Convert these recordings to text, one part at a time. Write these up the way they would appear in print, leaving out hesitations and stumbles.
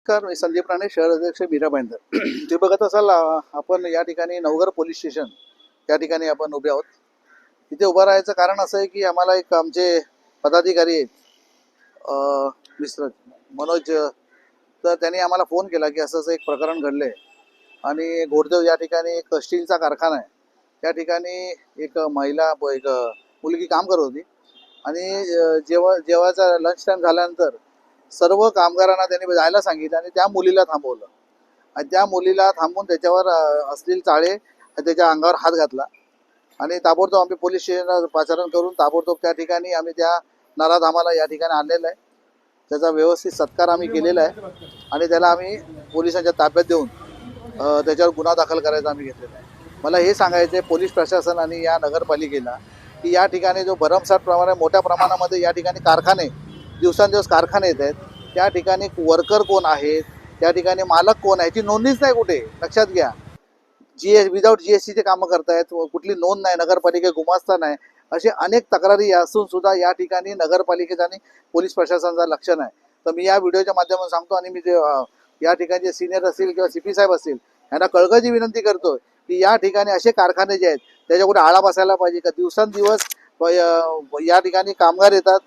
नमस्कार, मी संदीप राणे, शहर अध्यक्ष मीरा भाईंदर. ते बघत असाल आपण या ठिकाणी नवघर पोलीस स्टेशन या ठिकाणी आपण उभे आहोत. इथे उभं राहायचं कारण असं आहे की आम्हाला एक आमचे पदाधिकारी आहेत मिस्टर मनोज, तर त्यांनी आम्हाला फोन केला की असं एक प्रकरण घडलं आहे आणि घोडदेव या ठिकाणी एक स्टीलचा कारखाना आहे. त्या ठिकाणी एक महिला एक मुलगी काम करत होती आणि जेव्हाचा लंच टाईम झाल्यानंतर सर्व कामगारांना त्यांनी जायला सांगितलं आणि त्या मुलीला थांबवलं आणि त्या मुलीला थांबवून त्याच्यावर अश्लील चाळे त्याच्या अंगावर हात घातला आणि ताबडतोब आम्ही पोलीस स्टेशनला पाचारण करून ताबडतोब त्या ठिकाणी आम्ही त्या नराधामाला या ठिकाणी आणलेलं आहे. त्याचा व्यवस्थित सत्कार आम्ही केलेला आहे आणि त्याला आम्ही पोलिसांच्या ताब्यात देऊन त्याच्यावर गुन्हा दाखल करायचा आम्ही घेतलेला आहे. मला हे सांगायचं आहे पोलीस प्रशासन आणि या नगरपालिकेला की या ठिकाणी जो भरमसाठ प्रमाणे मोठ्या प्रमाणामध्ये या ठिकाणी कारखाने दिवसांदिवस कारखाने येत आहेत, त्या ठिकाणी वर्कर कोण आहेत, त्या ठिकाणी मालक कोण आहे याची नोंदणीच नाही कुठे. लक्षात घ्या, विदाऊट GSTचे कामं करतायत, कुठली नोंद नाही, नगरपालिका गुमास्ता नाही, असे अनेक तक्रारी असून सुद्धा या ठिकाणी नगरपालिकेचा आणि पोलीस प्रशासनाचा लक्ष नाही. तर मी या व्हिडिओच्या माध्यमातून सांगतो आणि मी जे या ठिकाणी जे सिनियर असतील किंवा CP साहेब असतील यांना कळकळीची विनंती करतो की या ठिकाणी असे कारखाने जे आहेत त्याच्या कुठे आळा बसायला पाहिजे का. दिवसांदिवस या ठिकाणी कामगार येतात,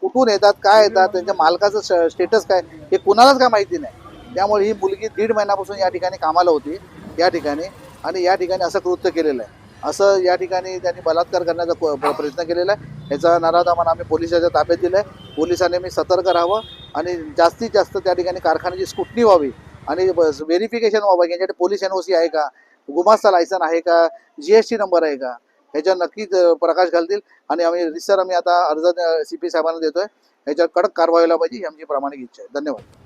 कुठून येतात, काय येतात, त्यांच्या मालकाचं स्टेटस काय हे कुणालाच काय माहिती नाही. त्यामुळे ही मुलगी 1.5 महिन्यापासून या ठिकाणी कामाला होती या ठिकाणी आणि या ठिकाणी असं कृत्य केलेलं आहे. असं या ठिकाणी त्यांनी बलात्कार करण्याचा प्रयत्न केलेला आहे. याचा नराधामान आम्ही पोलिसाच्या ताब्यात दिला आहे. पोलिसांनी मी सतर्क राहावं आणि जास्तीत जास्त त्या ठिकाणी कारखान्याची स्क्रुटनी व्हावी आणि व्हेरिफिकेशन व्हावं. यांच्याकडे पोलीस NOC आहे का, गुमास्ता लायसन आहे का, GST नंबर आहे का, ह्याच्यावर नक्कीच प्रकाश घालतील आणि आम्ही आता अर्ज CP साहेबांना देतोय. ह्याच्यावर कडक कारवाई व्हायला पाहिजे ही आमची प्रामाणिक इच्छा आहे. धन्यवाद.